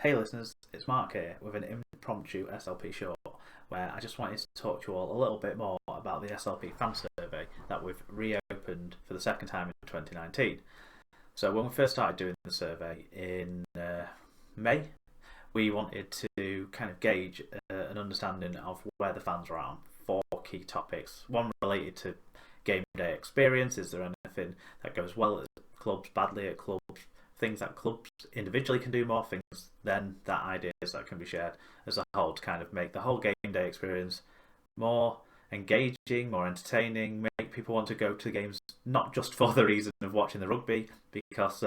Hey listeners, it's Mark here with an impromptu SLP short where I just wanted to talk to you all a little bit more about the SLP fan survey that we've reopened for the second time in 2019. So when we first started doing the survey in May, we wanted to kind of gauge an understanding of where the fans are at on four key topics. One related to game day experience. Is there anything that goes well at clubs, badly at clubs? Things that clubs individually can do more, things then that ideas that can be shared as a whole to kind of make the whole game day experience more engaging, more entertaining, make people want to go to the games not just for the reason of watching the rugby, because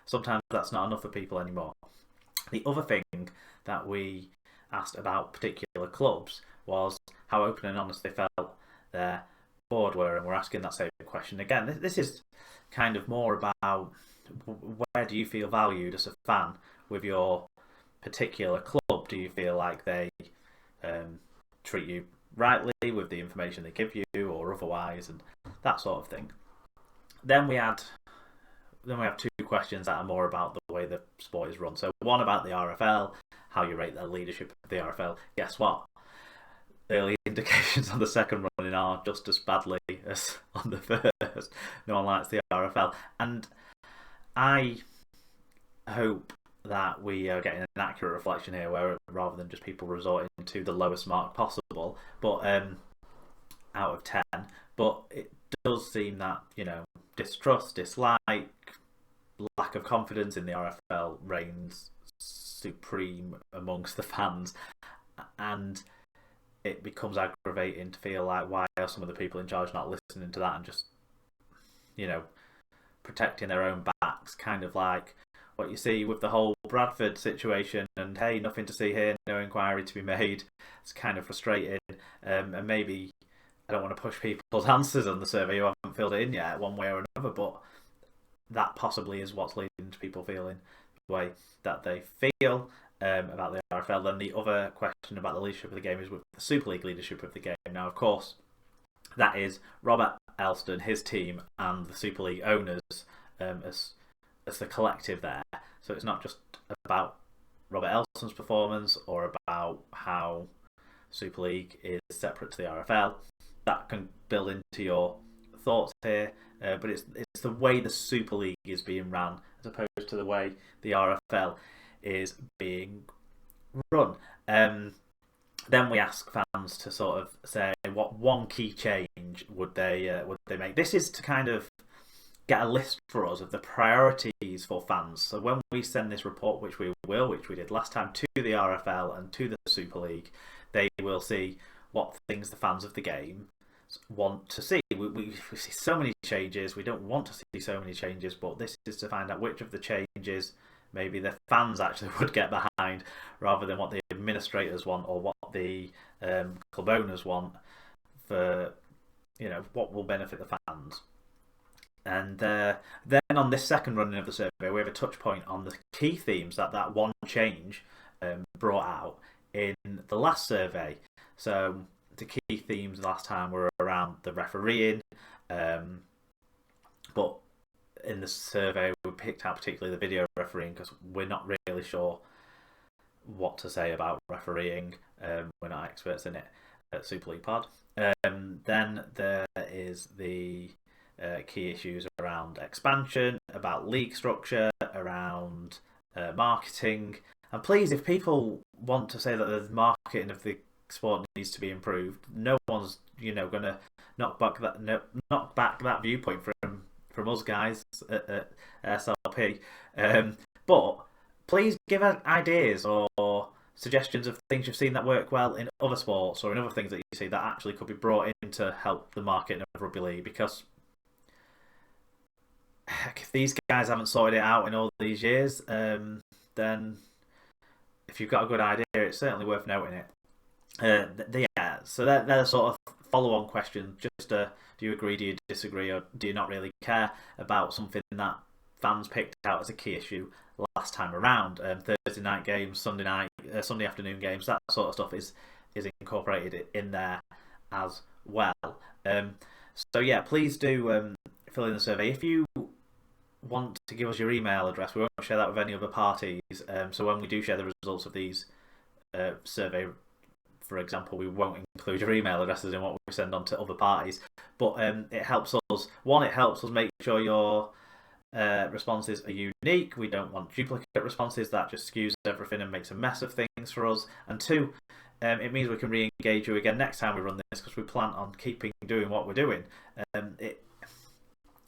sometimes that's not enough for people anymore. The other thing that we asked about particular clubs was how open and honest they felt their board were, and we're asking that same question again. This is kind of more about where do you feel valued as a fan with your particular club? Do you feel like they treat you rightly with the information they give you or otherwise, and that sort of thing? Then we have two questions that are more about the way the sport is run. So one about the RFL, how you rate the leadership of the RFL. Guess what? Early indications on the second running are just as badly as on the first. No one likes the RFL, and I hope that we are getting an accurate reflection here, where rather than just people resorting to the lowest mark possible, but out of 10. But it does seem that distrust, dislike, lack of confidence in the RFL reigns supreme amongst the fans, and it becomes aggravating to feel like, why are some of the people in charge not listening to that and just protecting their own backs, kind of like what you see with the whole Bradford situation, and hey, nothing to see here, no inquiry to be made. It's kind of frustrating, and maybe I don't want to push people's answers on the survey who haven't filled it in yet one way or another, but that possibly is what's leading to people feeling the way that they feel about the RFL. Then the other question about the leadership of the game is with the Super League leadership of the game. Now, of course, that is Robert Elston, his team, and the Super League owners as the collective there. So it's not just about Robert Elston's performance or about how Super League is separate to the RFL. That can build into your thoughts here, but it's the way the Super League is being run as opposed to the way the RFL is being run. Then we ask fans to sort of say what one key change would they make. This is to kind of get a list for us of the priorities for fans. So when we send this report, which we did last time, to the RFL and to the Super League, they will see what things the fans of the game want to see. We see so many changes. We don't want to see so many changes, but this is to find out which of the changes maybe the fans actually would get behind, rather than what the administrators want or what the club owners want for what will benefit the fans. And then on this second running of the survey, we have a touch point on the key themes that one change brought out in the last survey. So the key themes last time were around the refereeing, but in the survey we picked out particularly the video refereeing because we're not really sure what to say about refereeing. We're not experts in it at Super League Pod. Then there is the key issues around expansion, about league structure, around marketing. And please, if people want to say that the marketing of the sport needs to be improved, no one's going to knock back that viewpoint from us guys at SLP. But please give us ideas or suggestions of things you've seen that work well in other sports or in other things that you see that actually could be brought in to help the marketing of Rugby League, because heck, if these guys haven't sorted it out in all these years, then if you've got a good idea, it's certainly worth noting it. So they're sort of follow-on questions. Just do you agree, do you disagree, or do you not really care about something that fans picked out as a key issue last time around? Thursday night games, Sunday afternoon games, that sort of stuff is incorporated in there as well. So yeah, please do fill in the survey. If you want to give us your email address, we won't share that with any other parties. So when we do share the results of these survey, for example, we won't include your email addresses in what we send on to other parties. But it helps us. One, it helps us make sure your responses are unique. We don't want duplicate responses. That just skews everything and makes a mess of things for us. And two, it means we can re-engage you again next time we run this, because we plan on keeping doing what we're doing.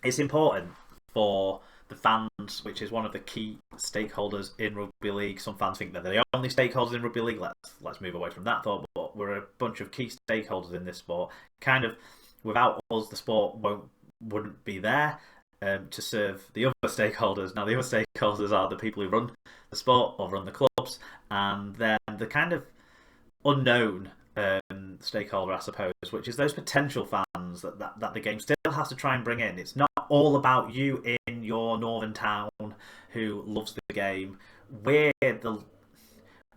It's important for the fans, which is one of the key stakeholders in rugby league. Some fans think that they're the only stakeholders in rugby league. Let's move away from that thought. But we're a bunch of key stakeholders in this sport. Kind of, without us, the sport wouldn't be there to serve the other stakeholders. Now, the other stakeholders are the people who run the sport or run the clubs, and then the kind of unknown stakeholder, I suppose, which is those potential fans that the game still has to try and bring in. It's not all about you in your northern town who loves the game. We're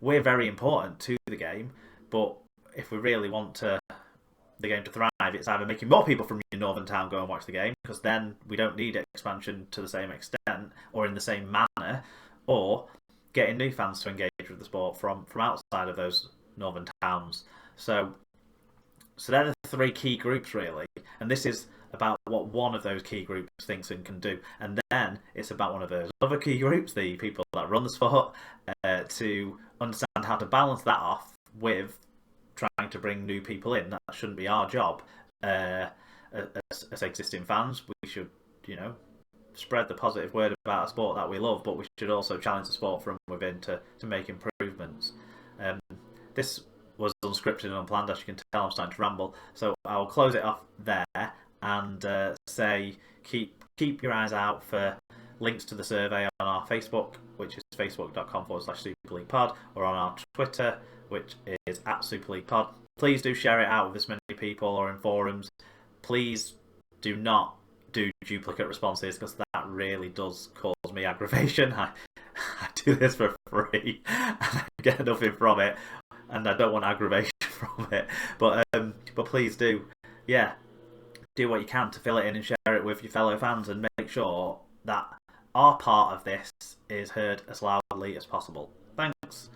very important to the game, but if we really want the game to thrive, it's either making more people from your northern town go and watch the game, because then we don't need expansion to the same extent or in the same manner, or getting new fans to engage with the sport from outside of those northern towns. So they're the three key groups, really, and this is about what one of those key groups thinks and can do, and then it's about one of those other key groups, the people that run the sport, to understand how to balance that off with trying to bring new people in. That shouldn't be our job. As existing fans, we should, spread the positive word about a sport that we love, but we should also challenge the sport from within to make improvements. This was unscripted and unplanned, as you can tell. I'm starting to ramble, so I'll close it off there and say keep your eyes out for links to the survey on our Facebook, which is facebook.com/Super League Pod, or on our Twitter, which is @Super League Pod. Please do share it out with as many people or in forums. Please do not do duplicate responses, because that really does cause me aggravation. I do this for free and I get nothing from it, and I don't want aggravation from it. But please do, do what you can to fill it in and share it with your fellow fans, and make sure that our part of this is heard as loudly as possible. Thanks.